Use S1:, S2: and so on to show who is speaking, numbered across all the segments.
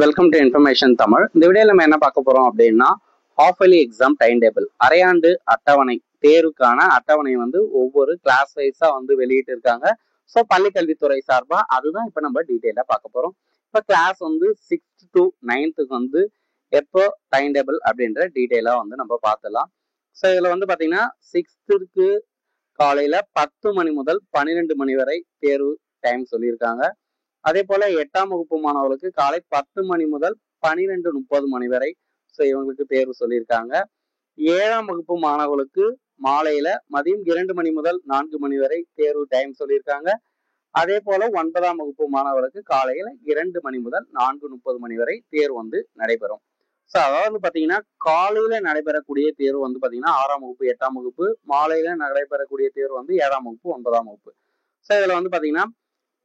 S1: Welcome to information Tamil. இந்த வீடியோல நம்ம என்ன பார்க்க போறோம் அப்படின்னா, half yearly exam time table, அரையாண்டு அட்டவணை தேர்வுக்கான அட்டவணை ஒவ்வொரு கிளாஸ் வைஸா வெளியிட்டு இருக்காங்க. ஸோ பள்ளிக்கல்வித்துறை சார்பா அதுதான் இப்போ நம்ம டீட்டெயிலாக பார்க்க போறோம். இப்போ கிளாஸ் 6th to 9th எப்போ டைம் டேபிள் அப்படின்ற டீட்டெயிலாக நம்ம பார்த்துலாம். ஸோ இதில் பார்த்தீங்கன்னா 6th காலையில 10 மணி முதல் 12 மணி வரை தேர்வு டைம் சொல்லியிருக்காங்க. அதே போல 8ஆம் வகுப்பு மாணவர்களுக்கு காலை 10 மணி முதல் 12:30 மணி வரை இவங்களுக்கு தேர்வு சொல்லியிருக்காங்க. 7ஆம் வகுப்பு மாணவர்களுக்கு மாலையில மதியம் 2 மணி முதல் 4 மணி வரை தேர்வு டைம் சொல்லியிருக்காங்க. அதே போல 9ஆம் வகுப்பு மாணவர்களுக்கு காலையில 2 மணி முதல் 4:30 மணி வரை தேர்வு நடைபெறும். ஸோ அதாவது பாத்தீங்கன்னா காலையில நடைபெறக்கூடிய தேர்வு பாத்தீங்கன்னா 6ஆம் வகுப்பு 8ஆம் வகுப்பு, மாலையில நடைபெறக்கூடிய தேர்வு 7ஆம் வகுப்பு 9ஆம் வகுப்பு. ஸோ இதுல பாத்தீங்கன்னா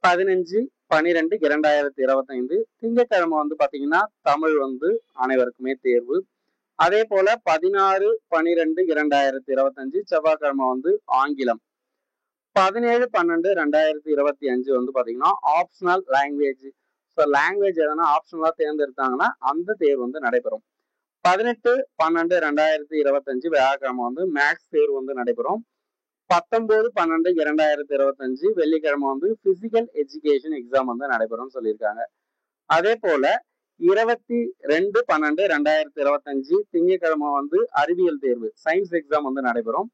S1: 15/12/2025 திங்கட்கிழமை பாத்தீங்கன்னா தமிழ் அனைவருக்குமே தேர்வு. அதே போல 16/12/2025 செவ்வாய்க்கிழமை ஆங்கிலம். 17/12/2025 பாத்தீங்கன்னா ஆப்ஷனல் லாங்குவேஜ். ஸோ லாங்குவேஜ் எதனா ஆப்ஷனலா தேர்ந்தெடுத்தாங்கன்னா அந்த தேர்வு நடைபெறும். 18/12/2025 வியாழக்கிழமை மேக்ஸ் தேர்வு நடைபெறும். 19/12/2025 வெள்ளிக்கிழமை பிசிக்கல் எஜுகேஷன் எக்ஸாம் நடைபெறும் சொல்லியிருக்காங்க. அதே போல 22/12/2025 திங்கட்கிழமை அறிவியல் தேர்வு சயின்ஸ் எக்ஸாம் நடைபெறும்.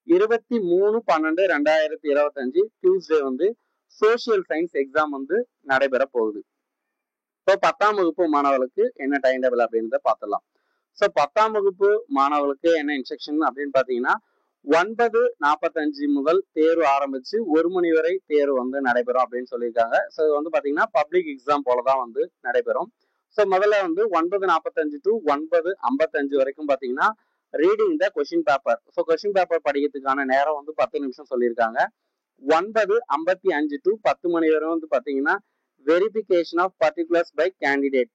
S1: 23/12/2025 டியூஸ்டே சோசியல் சயின்ஸ் எக்ஸாம் நடைபெற போகுது. இப்போ 10ஆம் வகுப்பு மாணவர்களுக்கு என்ன டைம் டேபிள் அப்படின்றத பார்த்துடலாம். ஸோ 10ஆம் வகுப்பு மாணவர்களுக்கு என்ன இன்ஸ்ட்ரக்ஷன் அப்படின்னு பாத்தீங்கன்னா 9:45 முதல் தேர்வு ஆரம்பிச்சு 1 மணி வரை தேர்வு நடைபெறும் அப்படின்னு சொல்லியிருக்காங்க. ஸோ இது பாத்தீங்கன்னா பப்ளிக் எக்ஸாம் போலதான் நடைபெறும். ஸோ முதல்ல 9:45 to 9:55 வரைக்கும் பாத்தீங்கன்னா reading the question paper. So question paper படிக்கிறதுக்கான நேரம் 10 நிமிஷம் சொல்லியிருக்காங்க. 9:55 to 10 மணி வரை பாத்தீங்கன்னா verification of particulars by candidate.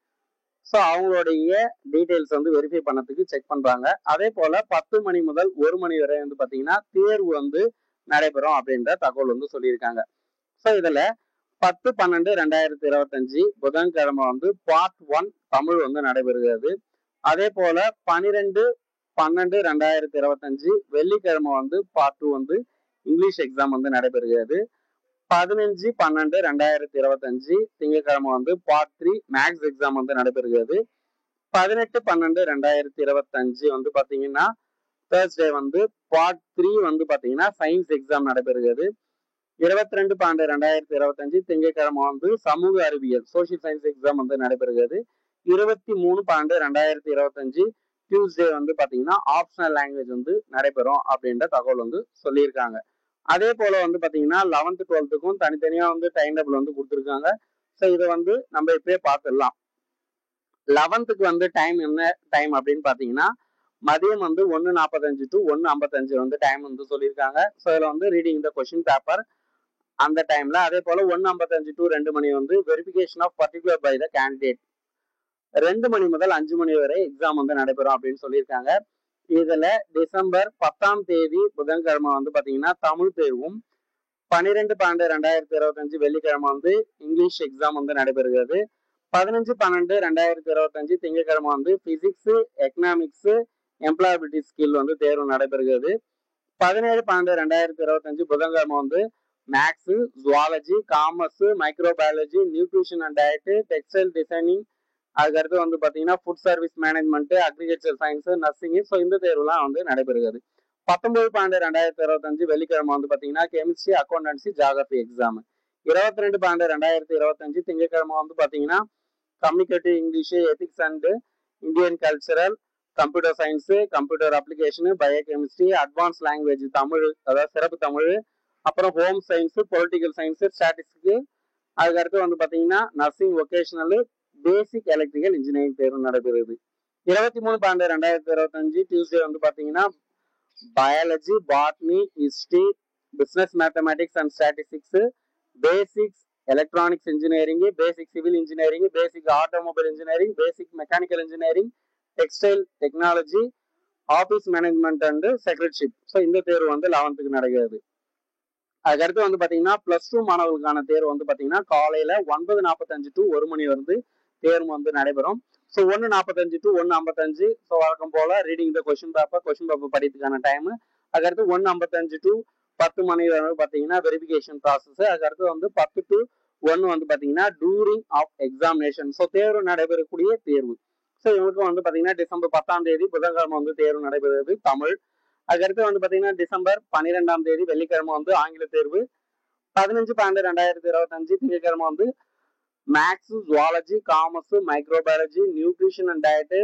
S1: So அவங்களுடைய டீடைல்ஸ் வெரிஃபை பண்ணதுக்கு செக் பண்றாங்க. அதே போல 10 மணி முதல் 1 மணி வரை பாத்தீங்கன்னா தேர்வு நடைபெறும் அப்படின்ற தகவல் சொல்லியிருக்காங்க. ஸோ இதுல 10/12/2025 புதன்கிழமை பார்ட் 1 தமிழ் நடைபெறுகிறது. அதே போல 12/12/2025 வெள்ளிக்கிழமை பார்ட் 2 இங்கிலீஷ் எக்ஸாம் நடைபெறுகிறது. 15/12/2025 திங்கட்கிழமை பார்ட் 3 மேக்ஸ் எக்ஸாம் நடைபெறுகிறது. 18/12/2025 பாத்தீங்கன்னா தேர்ஸ்டே பார்ட் 3 பாத்தீங்கன்னா சயின்ஸ் எக்ஸாம் நடைபெறுகிறது. 22/12/2025 திங்கட்கிழமை சமூக அறிவியல் சோசியல் சயின்ஸ் எக்ஸாம் நடைபெறுகிறது. 23/12/2025 டியூஸ்டே பாத்தீங்கன்னா ஆப்ஷனல் லாங்குவேஜ் நடைபெறும் அப்படின்ற தகவல் சொல்லியிருக்காங்க. அதே போல பாத்தீங்கன்னா 11th 12th தனித்தனியா டைம் டேபிள் கொடுத்துருக்காங்க. ஸோ இதை நம்ம இப்பயே பார்த்துடலாம். 11th டைம் என்ன டைம் அப்படின்னு பாத்தீங்கன்னா மதியம் 1:45 to 1:55 டைம் சொல்லியிருக்காங்க. ஸோ இதுல ரீடிங் த கொஸ்டின் பேப்பர் அந்த டைம்ல. அதே போல 1:55 to 2 மணி verification of particular by the candidate. 2 மணி முதல் 5 மணி வரை எக்ஸாம் நடைபெறும் அப்படின்னு சொல்லியிருக்காங்க. இதுல டிசம்பர் 10ஆம் தேதி புதன்கிழமை பாத்தீங்கன்னா தமிழ் தேர்வும், 12/12/2025 வெள்ளிக்கிழமை இங்கிலீஷ் எக்ஸாம் நடைபெறுகிறது. 15/12/2025 திங்கட்கிழமை பிசிக்ஸ், எக்கனாமிக்ஸ், எம்ப்ளாயபிலிட்டி ஸ்கில் தேர்வு நடைபெறுகிறது. 17/12/2025 புதன்கிழமை maths, zoology, commerce, microbiology, nutrition and diet, textile designing, அதுக்கடுத்து பாத்தீங்கன்னா food service management, agriculture science, nursing. So இந்த தேர்வுலாம் நடைபெறுகிறது. 19/12/2025 வெள்ளிக்கிழமை பாத்தீங்கன்னா கெமிஸ்ட்ரி, அக்கௌண்டன்சி, ஜியாகிரபி எக்ஸாம். 22/12/2025 திங்கட்கிழமை பாத்தீங்கன்னா communicative English, ethics and Indian cultural, computer science, computer application, biochemistry, advance language Tamil, அதாவது சிறப்பு தமிழ், அப்புறம் home science, political science, statistics. அதுக்கடுத்து பாத்தீங்கன்னா nursing, vocational, basic electrical engineering தேர்வு நடைபெறுது. 23/12/2025 டியூஸ்டே பாத்தீங்கன்னா biology, botany, history, business mathematics and statistics, basics electronics engineering, basic civil engineering, basic automobile engineering, basic mechanical engineering, textile technology, office management and secretaryship. So இந்த தேர்வு 11th நடக்கிறது. அதுக்கடுத்து பாத்தீங்கன்னா +2 மாணவர்களுக்கான தேர்வு பாத்தீங்கன்னா காலையில 9:45 to 1 மணி தேர்வு வந்து நடைபெறும். So 1:45 to 1:55. ஸோ வழக்கம் போல ரீடிங் த கொஸ்டின் பேப்பர் படிக்கிறதுக்கான டைம். அதுக்கடுத்து 1:55 to 10 மணி வரை பார்த்தீங்கன்னா வெரிஃபிகேஷன் ப்ராசஸ். அதுக்கடுத்து வந்து 10 to 1 வந்து பார்த்தீங்கன்னா டூரிங் ஆஃப் எக்ஸாமினேஷன். ஸோ தேர்வு நடைபெறக்கூடிய தேர்வு. ஸோ இவங்களுக்கு வந்து பார்த்தீங்கன்னா டிசம்பர் 10 புதன்கிழமை வந்து தேர்வு நடைபெறுவது தமிழ். அதுக்கடுத்து வந்து பார்த்தீங்கன்னா டிசம்பர் 12 வெள்ளிக்கிழமை வந்து ஆங்கில தேர்வு. 15/12/2025 திங்கட்கிழமை வந்து maths, zoology, commerce, microbiology, nutrition and diet,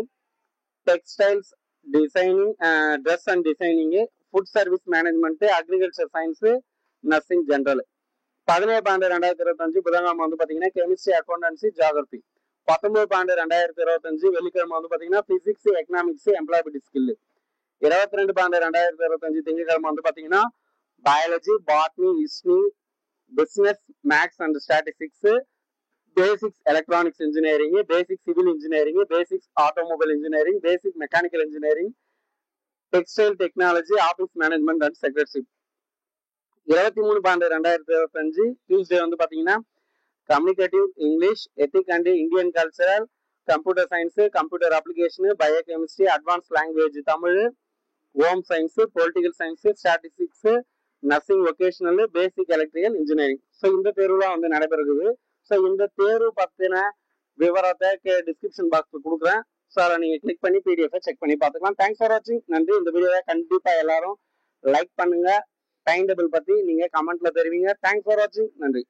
S1: textiles designing, dress and designing, food service management, agriculture science, nursing general. 17/12/2025 புதன்கிழமை வந்து பார்த்தீங்கன்னா கெமிஸ்ட்ரி, அக்கௌண்டன்சி, ஜியாகிரபி. 19/12/2025 வெள்ளிக்கிழமை வந்து பார்த்தீங்கன்னா பிசிக்ஸ், எக்கனாமிக்ஸ், எம்ப்ளாயபிலிட்டி ஸ்கில். 22/12/2025 திங்கட்கிழமை வந்து பார்த்தீங்கன்னா biology, botany, history, business, maths and statistics, basics electronics engineering, basic civil engineering, basics automobile engineering, basic mechanical engineering, textile technology, office management and secretary. 23/12/2025 Tuesday வந்து பார்த்தீங்கன்னா communicative English, ethic and Indian cultural, computer science, computer application, biochemistry, advance language Tamil, home science, political science, statistics, nursing vocational, basic electrical engineering. So இந்த தேர்வுலாம் வந்து நடைபெறுகிறது. So இந்த தேர்வு பற்றின விவரத்தை டிஸ்கிரிப்ஷன் பாக்ஸ் கொடுக்குறேன். ஸோ அதை நீங்கள் கிளிக் பண்ணி பிடிஎஃப் செக் பண்ணி பார்த்துக்கலாம். தேங்க்ஸ் ஃபார் வாட்சிங். நன்றி. இந்த வீடியோவை கண்டிப்பாக எல்லாரும் லைக் பண்ணுங்க. டைம் டேபிள் பற்றி நீங்கள் கமெண்ட்ல தெரிவிங்க. தேங்க்ஸ் ஃபார் வாட்சிங். நன்றி.